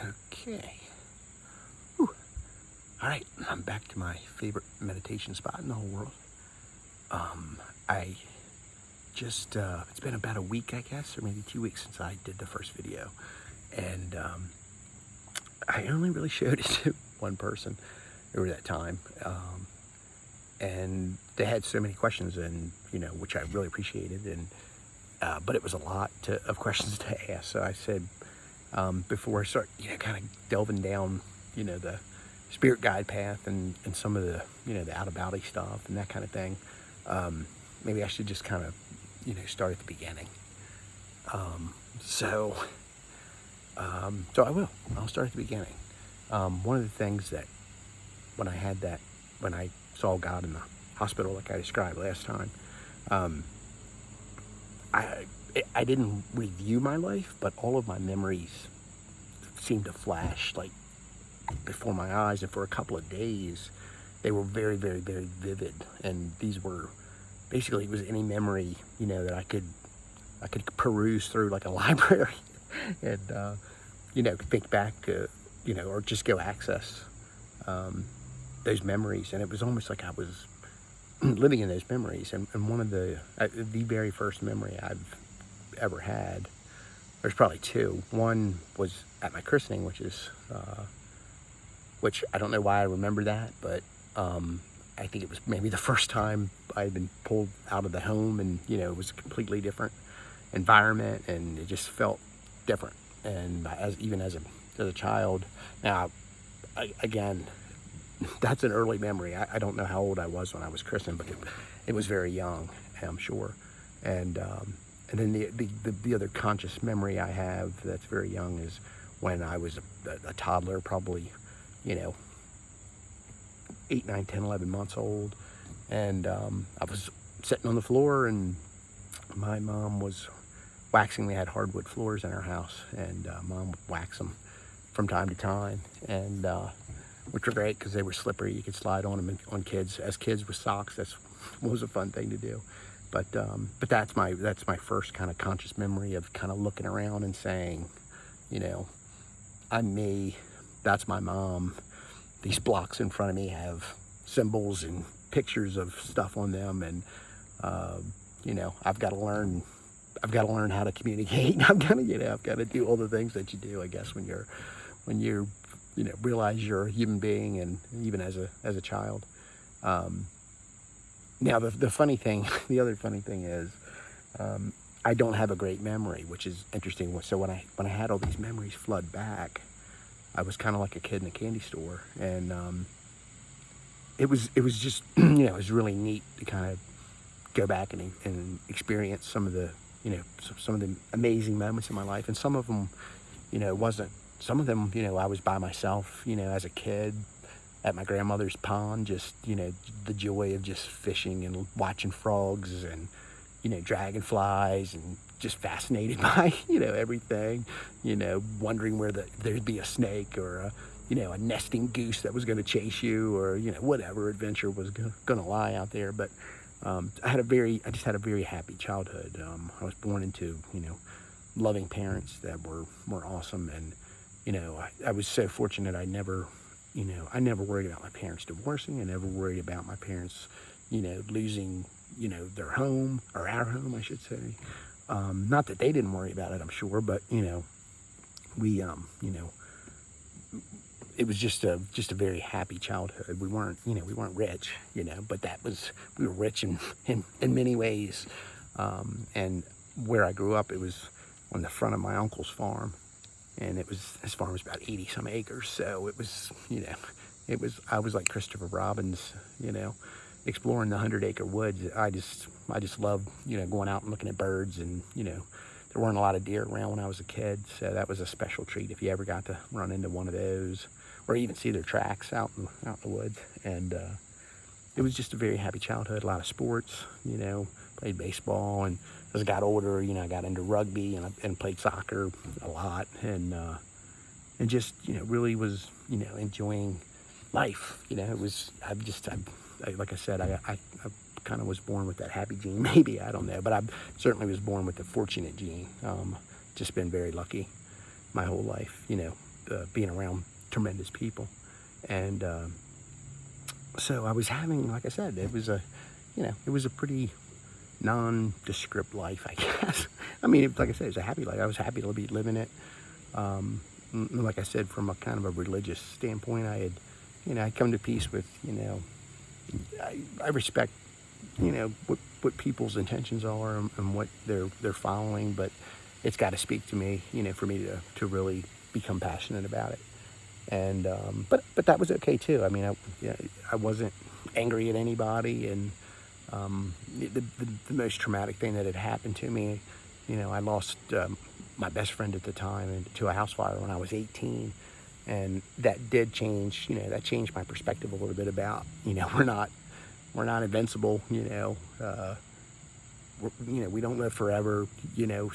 Okay. Whew. All right, I'm back to my favorite meditation spot in the whole world. I just, it's been about a week, I guess, or maybe 2 weeks since I did the first video. And I only really showed it to one person over that time. And they had so many questions, and, which I really appreciated. But it was a lot of questions to ask. So I said, before I start, kind of delving down, the spirit guide path and some of the, the out-of-body stuff and that kind of thing, maybe I should just kind of, start at the beginning. So I will. I'll start at the beginning. One of the things that when I saw God in the hospital, like I described last time, I didn't review my life, but all of my memories seemed to flash like before my eyes, and for a couple of days they were very, very, very vivid. And these were basically, it was any memory that I could peruse through like a library and think back, or just go access those memories. And it was almost like I was living in those memories. And one of the very first memory I've ever had, there's probably two. One was at my christening, which I don't know why I remember that, but I think it was maybe the first time I had been pulled out of the home, and it was a completely different environment, and it just felt different. And even as a child, now again, that's an early memory. I don't know how old I was when I was christened, but it was very young, I'm sure. And then the other conscious memory I have that's very young is when I was a toddler, probably, 8, 9, 10, 11 months old. And I was sitting on the floor, and my mom was waxing. We had hardwood floors in our house, and Mom would wax them from time to time, and which were great because they were slippery. You could slide on them on kids. As kids with socks, that was a fun thing to do. But that's my first kind of conscious memory of kind of looking around and saying, I'm me. That's my mom. These blocks in front of me have symbols and pictures of stuff on them, and I've got to learn how to communicate. I've got to do all the things that you do, I guess, when you realize you're a human being, and even as a child. Now the funny thing, the other funny thing is, I don't have a great memory, which is interesting. So when I had all these memories flood back, I was kind of like a kid in a candy store, and it was just it was really neat to kind of go back and experience some of the some of the amazing moments in my life. And some of them, wasn't. Some of them, I was by myself, as a kid at my grandmother's pond, just the joy of just fishing and watching frogs and dragonflies, and just fascinated by everything, wondering where there'd be a snake, or a nesting goose that was going to chase you, or whatever adventure was going to lie out there. But I just had a very happy childhood. I was born into loving parents that were awesome, and I was so fortunate. I never worried about my parents divorcing. I never worried about my parents losing their home, or our home, I should say. Not that they didn't worry about it, I'm sure, but we it was just a very happy childhood. We weren't rich, but we were rich in many ways. And where I grew up, it was on the front of my uncle's farm, and his farm was about 80 some acres. So it was, I was like Christopher Robbins, exploring the 100-acre woods. I just loved, going out and looking at birds, and, there weren't a lot of deer around when I was a kid. So that was a special treat if you ever got to run into one of those, or even see their tracks out in the woods. And it was just a very happy childhood. A lot of sports, played baseball, and as I got older, I got into rugby, and played soccer a lot, and just really was enjoying life. It was like I said, I kind of was born with that happy gene. Maybe, I don't know, but I certainly was born with the fortunate gene. Just been very lucky my whole life. being around tremendous people. And so I was having, like I said, it was a pretty nondescript life, I guess. I mean, like I said, it's a happy life. I was happy to be living it. Like I said, from a kind of a religious standpoint, I'd come to peace with, I respect, what people's intentions are and what they're following, but it's got to speak to me, for me to really become passionate about it. And but that was okay too. I mean, I wasn't angry at anybody, and the most traumatic thing that had happened to me, I lost my best friend at the time to a house fire when I was 18, and that did change. That changed my perspective a little bit about, we're not invincible. We don't live forever.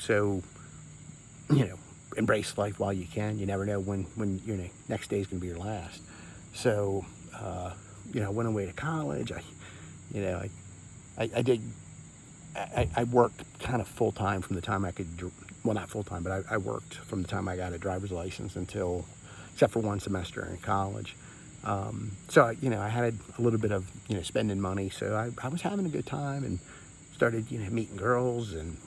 So embrace life while you can. You never know when your next day is going to be your last. So I went away to college. I worked kind of full time from the time I could, well, not full time, but I worked from the time I got a driver's license except for one semester in college. So I had a little bit of, spending money. So I was having a good time and started, meeting girls, and,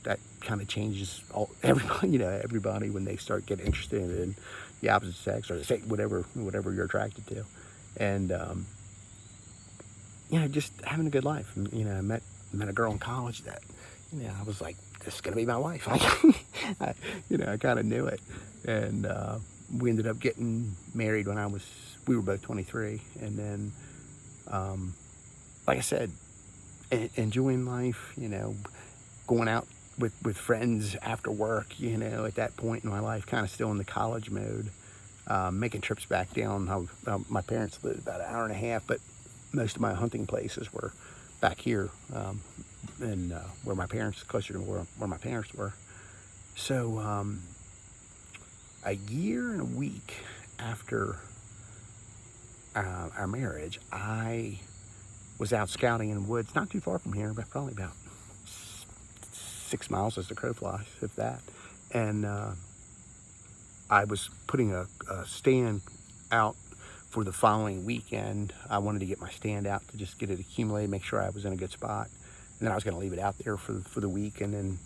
that kind of changes everybody when they start getting interested in the opposite sex, or whatever you're attracted to. And, just having a good life. And, I met a girl in college that, I was like, this is going to be my wife. I kind of knew it. And we ended up getting married when we were both 23. And then, like I said, enjoying life, going out with friends after work, at that point in my life, kind of still in the college mode, making trips back down. My parents lived about an hour and a half, but most of my hunting places were back here, and closer to where my parents were. So a year and a week after our marriage, I was out scouting in the woods, not too far from here, but probably about 6 miles as the crow flies, if that. And I was putting a stand out for the following weekend. I wanted to get my stand out to just get it accumulated, make sure I was in a good spot. And then I was going to leave it out there for the week and then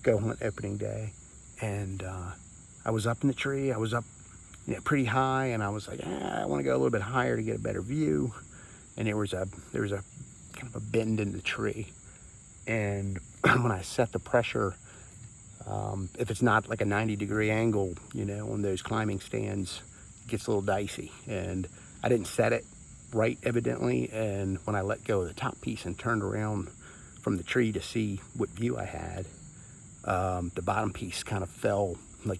go hunt opening day. And I was up in the tree. I was up pretty high, and I was like, I want to go a little bit higher to get a better view. And there was a kind of a bend in the tree. And when I set the pressure, if it's not like a 90-degree angle, on those climbing stands, it gets a little dicey. And I didn't set it right, evidently. And when I let go of the top piece and turned around from the tree to see what view I had, the bottom piece kind of fell a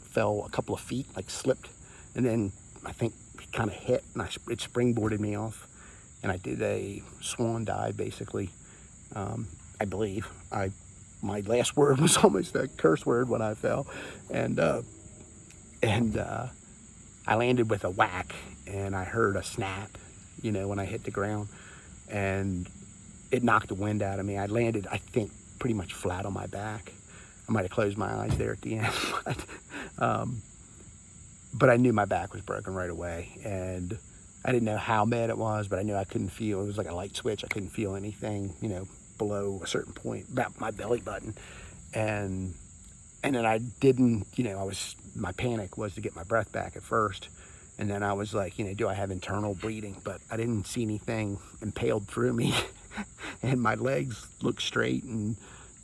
couple of feet, like slipped. And then I think it kind of hit, and it springboarded me off. And I did a swan dive, basically. I believe my last word was almost a curse word when I fell, and I landed with a whack, and I heard a snap, when I hit the ground, and it knocked the wind out of me. I landed, I think, pretty much flat on my back. I might have closed my eyes there at the end, but I knew my back was broken right away, and I didn't know how bad it was, but I knew I couldn't feel. It was like a light switch. I couldn't feel anything, below a certain point, about my belly button. And then I didn't, my panic was to get my breath back at first. And then I was like, do I have internal bleeding? But I didn't see anything impaled through me. And my legs looked straight, and,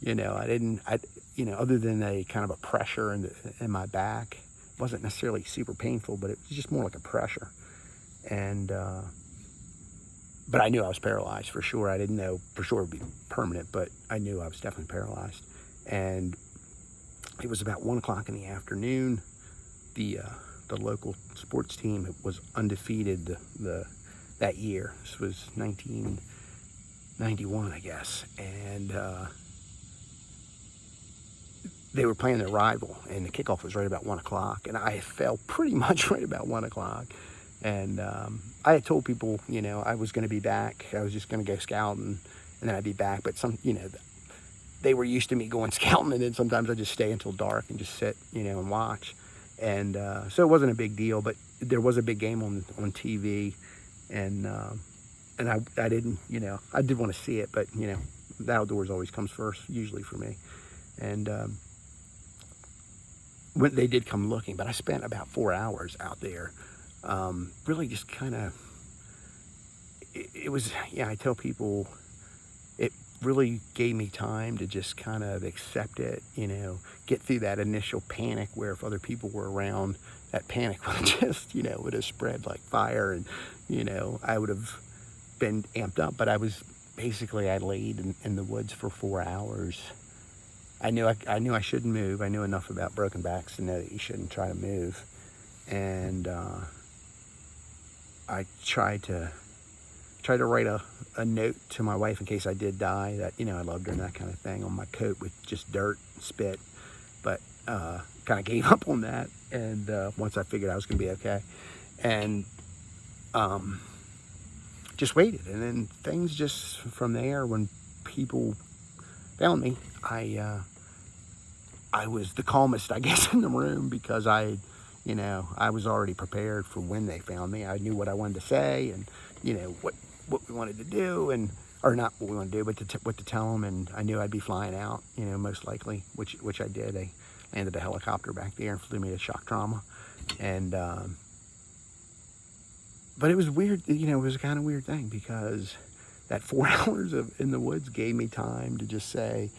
other than a kind of a pressure in my back, it wasn't necessarily super painful, but it was just more like a pressure. And, but I knew I was paralyzed for sure. I didn't know for sure it would be permanent, but I knew I was definitely paralyzed. And it was about 1 o'clock in the afternoon. The local sports team was undefeated that year. This was 1991, I guess. And they were playing their rival, and the kickoff was right about 1 o'clock. And I fell pretty much right about 1 o'clock. And I had told people, I was going to be back. I was just going to go scouting, and then I'd be back. But they were used to me going scouting, and then sometimes I'd just stay until dark and just sit, and watch. And so it wasn't a big deal, but there was a big game on TV, and I didn't, I did want to see it, but the outdoors always comes first, usually for me. And when they did come looking, but I spent about 4 hours out there, really just kind of, it was, yeah, I tell people, it really gave me time to just kind of accept it, get through that initial panic where if other people were around, that panic would just, would have spread like fire, and, I would have been amped up. But I laid in the woods for 4 hours. I knew I shouldn't move. I knew enough about broken backs to know that you shouldn't try to move. And I tried to write a note to my wife in case I did die, that I loved her and that kind of thing, on my coat with just dirt and spit. But kind of gave up on that, and once I figured I was going to be okay, and just waited. And then things just from there, when people found me, I was the calmest, I guess, in the room, because I was already prepared for when they found me. I knew what I wanted to say, and what we wanted to do, or not what we wanted to do, but what to tell them. And I knew I'd be flying out, most likely, which I did. They landed a helicopter back there and flew me to shock trauma. And but it was weird, it was a kind of weird thing, because that 4 hours in the woods gave me time to just say,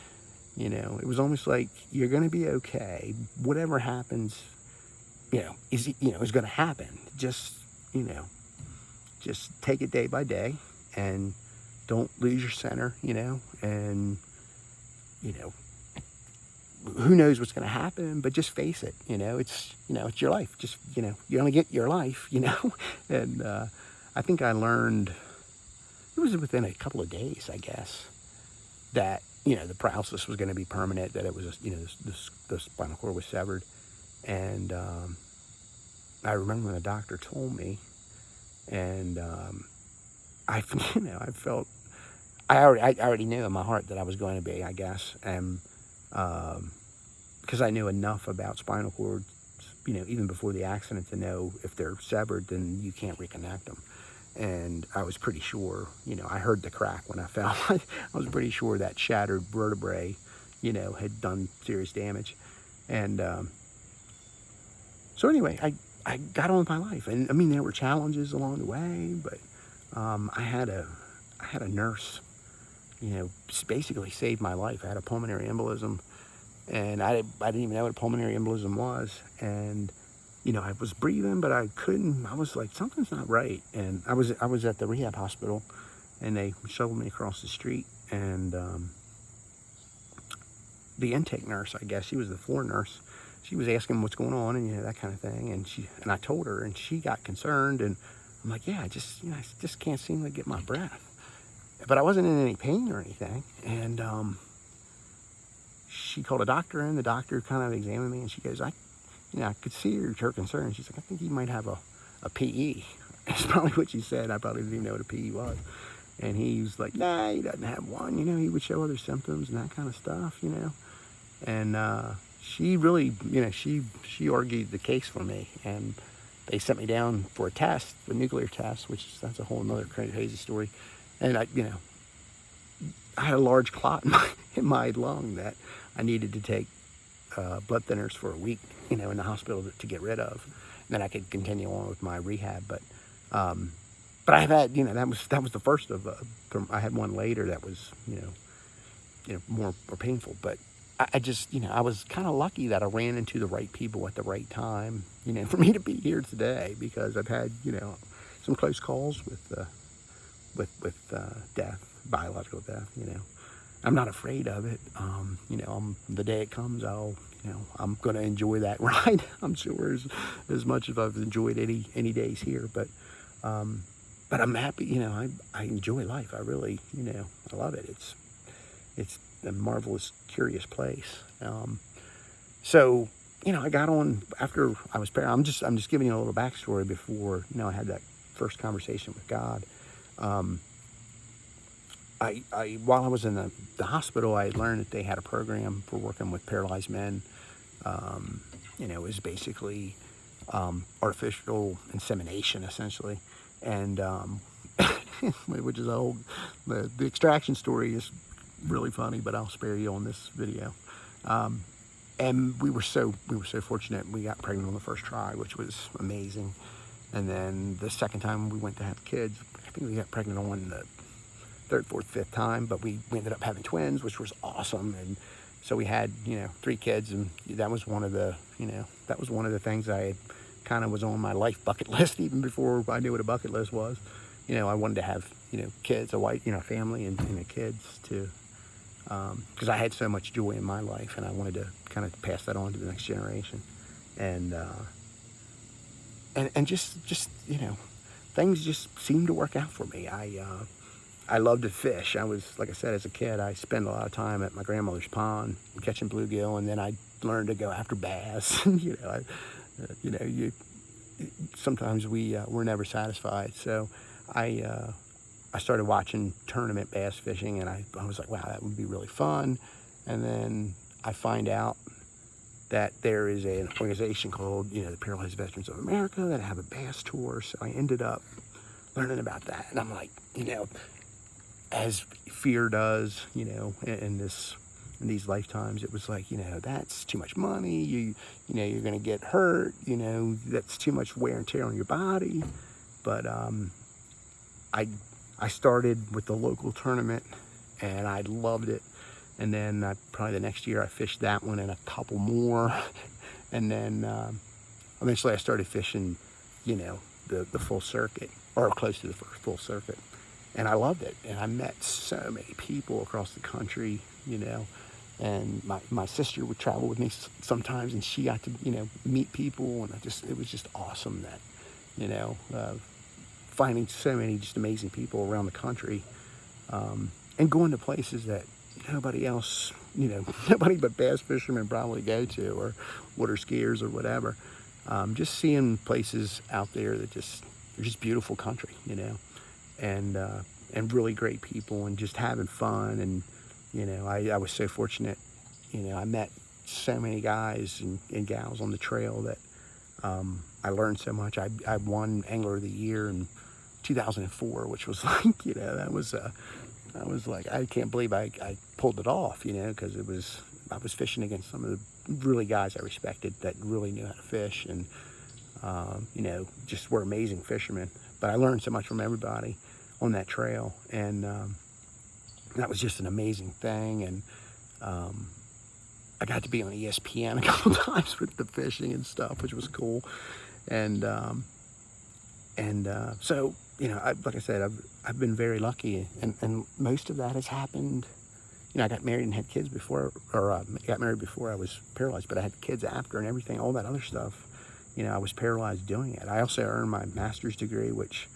it was almost like, you're going to be okay. Whatever happens, is going to happen. Just take it day by day, and don't lose your center, and, who knows what's going to happen, but just face it. It's your life. Just, you only get your life, and I think I learned, it was within a couple of days, I guess, that, the paralysis was going to be permanent, that it was, the spinal cord was severed. And I remember when the doctor told me, and I felt, I already knew in my heart that I was going to be, I guess, and because I knew enough about spinal cords, even before the accident, to know if they're severed, then you can't reconnect them. And I was pretty sure, I heard the crack when I fell. I was pretty sure that shattered vertebrae, had done serious damage. And so anyway, I got on with my life. And I mean, there were challenges along the way, but I had a nurse, basically saved my life. I had a pulmonary embolism, and I didn't even know what a pulmonary embolism was. And I was breathing, but I couldn't. I was like, something's not right. And I was at the rehab hospital, and they shuffled me across the street. And the intake nurse, I guess, she was the floor nurse. She was asking what's going on, and that kind of thing. And I told her, and she got concerned. And I'm like, yeah, I just can't seem to get my breath. But I wasn't in any pain or anything. And she called a doctor in. The doctor kind of examined me, and she goes, I could see her concern. She's like, I think you might have a PE. That's probably what she said. I probably didn't even know what a PE was. And he was like, nah, he doesn't have one. He would show other symptoms and that kind of stuff, And she really, she argued the case for me. And they sent me down for a test, a nuclear test, that's a whole nother crazy story. And I had a large clot in my lung that I needed to take blood thinners for a week, in the hospital to get rid of. And then I could continue on with my rehab. But I've had, that was the first of. I had one later that was, more painful. But I just, I was kind of lucky that I ran into the right people at the right time, for me to be here today, because I've had, some close calls with death, biological death. I'm not afraid of it. The day it comes, I'm going to enjoy that ride. I'm sure as much as I've enjoyed any days here, but I'm happy. I enjoy life. I really, I love it. It's a marvelous, curious place. So, I got on after I was paralyzed. I'm just giving you a little backstory before, I had that first conversation with God. While I was in the hospital, I learned that they had a program for working with paralyzed men, it was basically artificial insemination, essentially. And which is a whole, the extraction story is really funny, but I'll spare you on this video. And we were so fortunate. We got pregnant on the first try, which was amazing. And then the second time we went to have kids, I think we got pregnant on the third, fourth, fifth time, but we ended up having twins, which was awesome. And so we had, 3 kids, and that was one of the, that was one of the things I kind of was on my life bucket list even before I knew what a bucket list was. I wanted to have, kids, a wife, family, and kids to, because I had so much joy in my life, and I wanted to kind of pass that on to the next generation. And just things just seemed to work out for me. I loved to fish. I was, like I said, as a kid, I spent a lot of time at my grandmother's pond catching bluegill, and then I learned to go after bass. Sometimes we're never satisfied. So I started watching tournament bass fishing, and I was like, wow, that would be really fun. And then I find out that there is an organization called, the Paralyzed Veterans of America, that have a bass tour. So I ended up learning about that, and I'm like, as fear does, in these lifetimes, it was like, that's too much money. You're gonna get hurt. That's too much wear and tear on your body. But I started with the local tournament, and I loved it. And then probably the next year I fished that one and a couple more. And then eventually I started fishing, the full circuit, or close to the full circuit. And I loved it. And I met so many people across the country, and my sister would travel with me sometimes, and she got to, meet people. And it was just awesome that, finding so many just amazing people around the country, and going to places that nobody else, nobody but bass fishermen probably go to, or water skiers or whatever. Just seeing places out there that they're just beautiful country, and really great people, and just having fun. And, I was so fortunate, I met so many guys and gals on the trail that I learned so much. I won Angler of the Year in 2004, which was like, I was like, I can't believe I pulled it off, because I was fishing against some of the really guys I respected that really knew how to fish, and, just were amazing fishermen. But I learned so much from everybody on that trail, and that was just an amazing thing. And I got to be on ESPN a couple times with the fishing and stuff, which was cool. And so, like I said, I've been very lucky, and most of that has happened. I got married and had kids before, or got married before I was paralyzed, but I had kids after, and everything, all that other stuff. I was paralyzed doing it. I also earned my master's degree, which,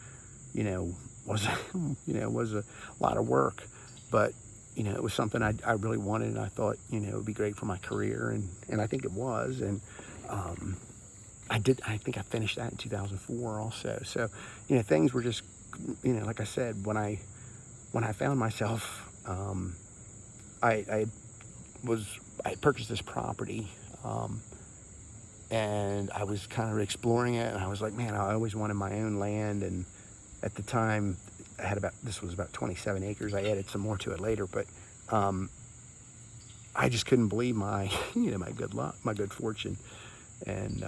was, was a lot of work, but, it was something I really wanted, and I thought, it would be great for my career, and I think it was. And I think I finished that in 2004 also. So, things were just, like I said, when I found myself, I purchased this property, and I was kind of exploring it, and I was like, man, I always wanted my own land. And at the time, this was about 27 acres. I added some more to it later, but I just couldn't believe my, my good luck, my good fortune. And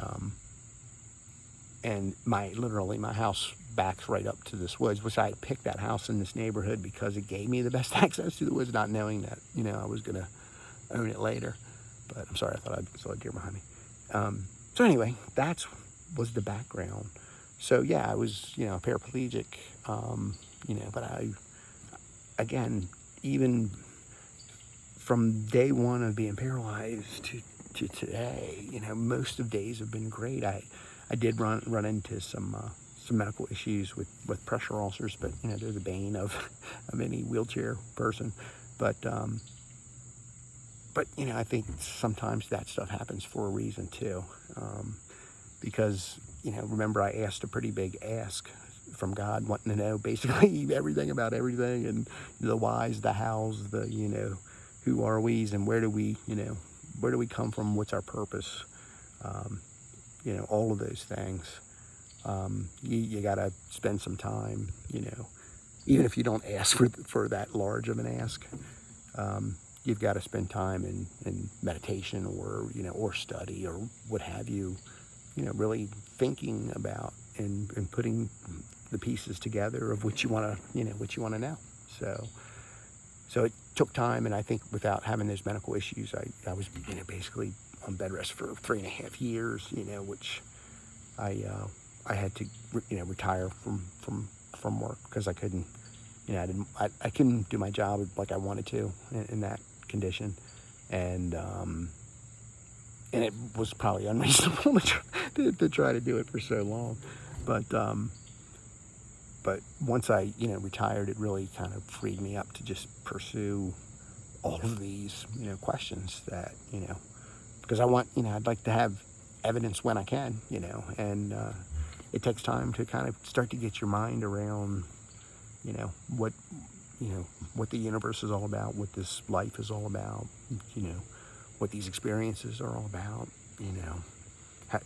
literally my house backs right up to this woods, which I had picked that house in this neighborhood because it gave me the best access to the woods, not knowing that, I was going to own it later. But I'm sorry, I thought I saw a deer behind me. So anyway, was the background. So yeah, I was, paraplegic, but again, even from day one of being paralyzed to today, most of days have been great. I did run into some medical issues with pressure ulcers, but they're the bane of any wheelchair person. But I think sometimes that stuff happens for a reason too, because remember, I asked a pretty big ask from God, wanting to know basically everything about everything, and the whys, the hows, the who are we's, and where do we come from, what's our purpose. all of those things. You got to spend some time, even if you don't ask for that large of an ask. You've got to spend time in meditation or study or what have you, really thinking about and putting the pieces together of what you want to know. So it took time, and I think without having those medical issues, I was, basically on bed rest for 3.5 years, which I had to, retire from work because I couldn't, I couldn't do my job like I wanted to in that condition, and it was probably unreasonable to try to do it for so long, but once I, retired, it really kind of freed me up to just pursue all of these, questions that, because I want, I'd like to have evidence when I can, and it takes time to kind of start to get your mind around, what, what the universe is all about, what this life is all about, what these experiences are all about, how,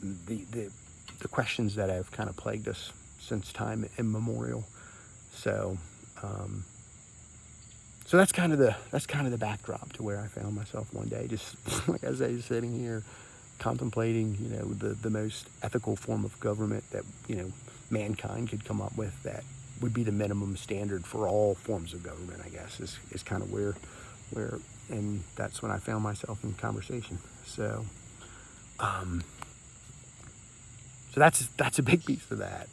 the questions that have kind of plagued us since time immemorial. So that's kind of the backdrop to where I found myself one day, just like I say, sitting here contemplating, the most ethical form of government that, mankind could come up with that would be the minimum standard for all forms of government, I guess, is kind of where, and that's when I found myself in conversation. So that's a big piece of that.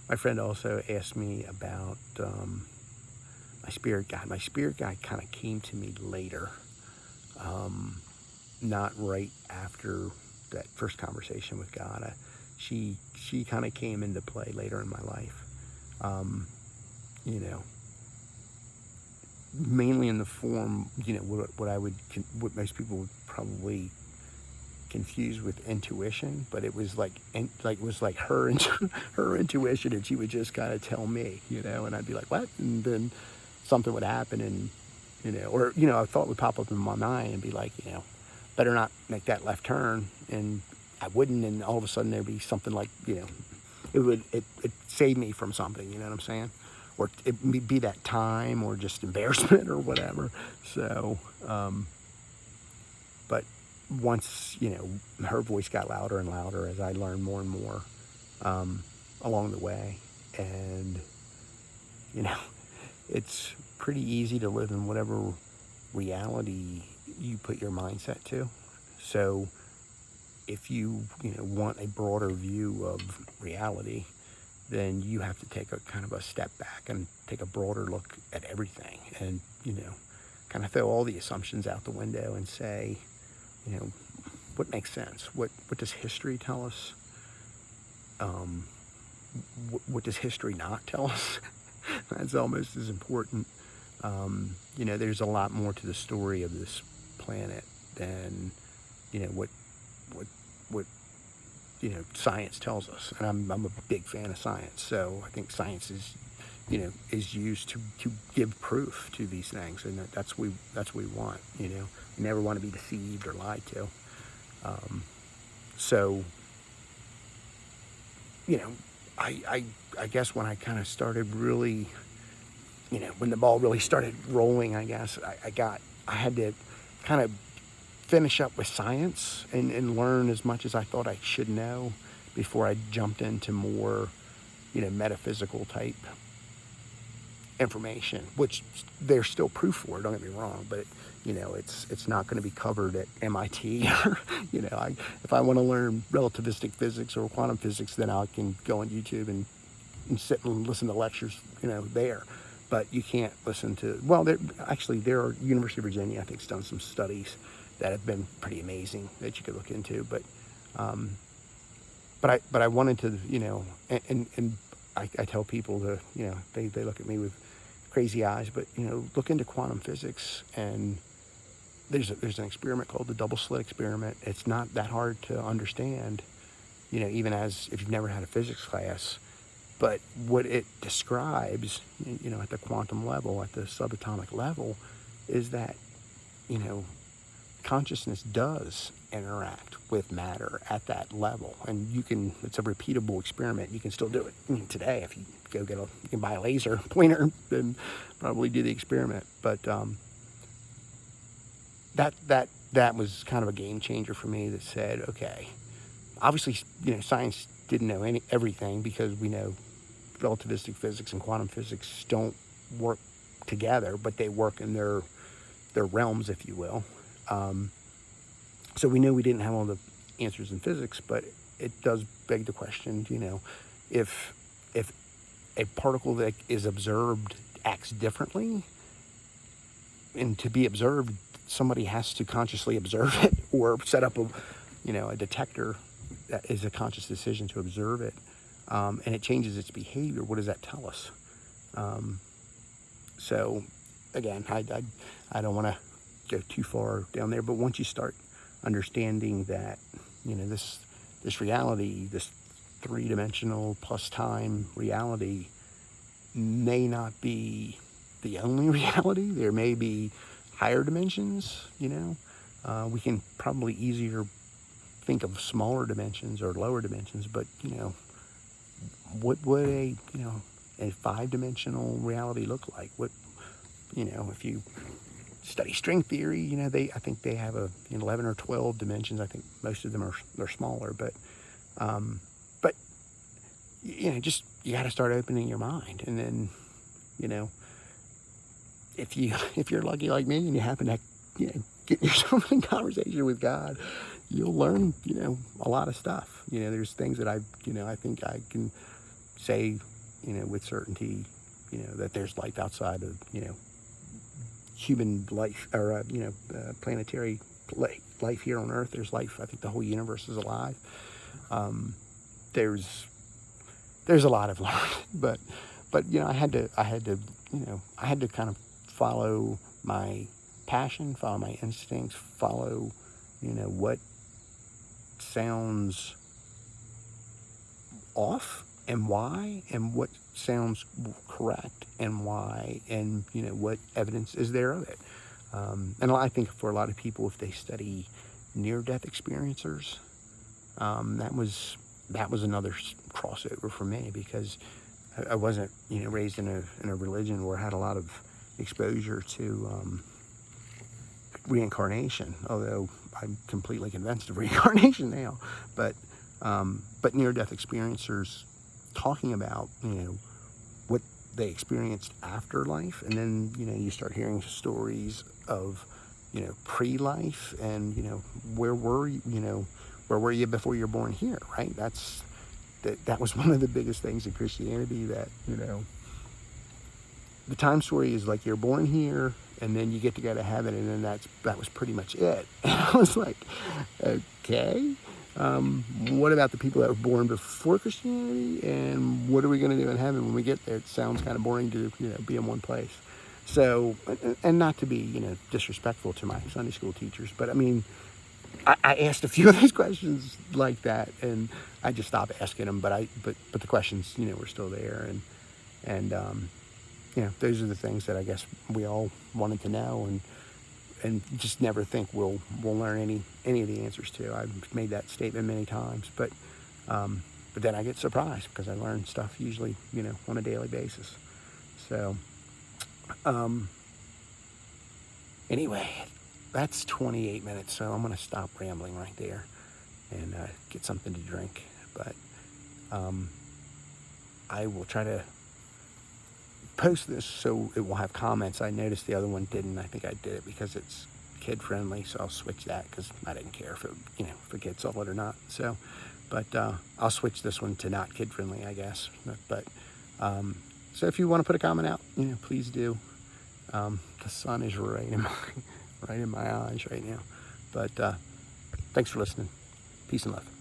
My friend also asked me about my spirit guide. My spirit guide kind of came to me later, not right after that first conversation with God. She kind of came into play later in my life, mainly in the form, what most people would probably confused with intuition, but it was like her her intuition, and she would just kind of tell me, and I'd be like, what? And then something would happen, and or a thought would pop up in my mind and be like, better not make that left turn, and I wouldn't, and all of a sudden there'd be something like, it saved me from something, you know what I'm saying? Or it would be that time, or just embarrassment or whatever. So but once, her voice got louder and louder as I learned more and more along the way. And, it's pretty easy to live in whatever reality you put your mindset to. So if you, want a broader view of reality, then you have to take a kind of a step back and take a broader look at everything and, kind of throw all the assumptions out the window and say, what makes sense? What does history tell us? What does history not tell us? That's almost as important. There's a lot more to the story of this planet than, what science tells us. And I'm a big fan of science. So I think science is used to give proof to these things, and that's what we want. You never want to be deceived or lied to. So I guess when I kind of started really, when the ball really started rolling, I guess I had to kind of finish up with science and learn as much as I thought I should know before I jumped into more, metaphysical type information, which there's still proof for, don't get me wrong, but it's not going to be covered at MIT. If I want to learn relativistic physics or quantum physics, then I can go on YouTube and sit and listen to lectures, there. But you can't listen to, there are, University of Virginia, I think, has done some studies that have been pretty amazing that you could look into. But I wanted to, and I tell people to, they look at me with crazy eyes, but, look into quantum physics. And there's an experiment called the double slit experiment. It's not that hard to understand, even as if you've never had a physics class. But what it describes, at the quantum level, at the subatomic level, is that, consciousness does interact with matter at that level, and it's a repeatable experiment. You can still do it today. If you you can buy a laser pointer and probably do the experiment. But that was kind of a game changer for me, that said, okay, obviously, science didn't know everything, because we know relativistic physics and quantum physics don't work together, but they work in their realms, if you will. So we knew we didn't have all the answers in physics, but it does beg the question, if a particle that is observed acts differently, and to be observed, somebody has to consciously observe it, or set up a detector that is a conscious decision to observe it, and it changes its behavior. What does that tell us? So again, I don't want to go too far down there, but once you start understanding that, this reality, this three-dimensional plus time reality, may not be the only reality. There may be higher dimensions. We can probably easier think of smaller dimensions or lower dimensions, but what would a five-dimensional reality look like? What, if you study string theory, I think they have 11 or 12 dimensions. I think most of them are smaller, but just, you got to start opening your mind. And then, if you're lucky like me and you happen to get yourself in conversation with God, you'll learn a lot of stuff. There's things that I think I can say with certainty, that there's life outside of human life, or planetary life here on Earth. There's life. I think the whole universe is alive. There's a lot I've learned, but I had to kind of follow my passion, follow my instincts, follow what sounds off and why, and what sounds correct and why, and what evidence is there of it. And I think for a lot of people, if they study near-death experiencers, that was another crossover for me, because I wasn't raised in a religion where I had a lot of exposure to reincarnation, although I'm completely convinced of reincarnation now. But near-death experiencers talking about what they experienced after life, and then you start hearing stories of pre-life, and where were you before you were born here, right? That was one of the biggest things in Christianity, that the time story is like you're born here, and then you get to go to heaven, and then that was pretty much it. And I was like, okay, what about the people that were born before Christianity, and what are we going to do in heaven when we get there? It sounds kind of boring to be in one place. So, and not to be disrespectful to my Sunday school teachers, but I mean, I asked a few of those questions like that, and I just stopped asking them. But the questions were still there, and those are the things that I guess we all wanted to know, and just never think we'll learn any of the answers to. I've made that statement many times, but then I get surprised, because I learn stuff usually on a daily basis. So anyway, that's 28 minutes, so I'm going to stop rambling right there and get something to drink. But I will try to post this so it will have comments. I noticed the other one didn't. I think I did it because it's kid friendly, so I'll switch that, because I didn't care if it gets all it or not. So, but I'll switch this one to not kid friendly, I guess. But so if you want to put a comment out, please do. The sun is right in my eyes right now. But thanks for listening. Peace and love.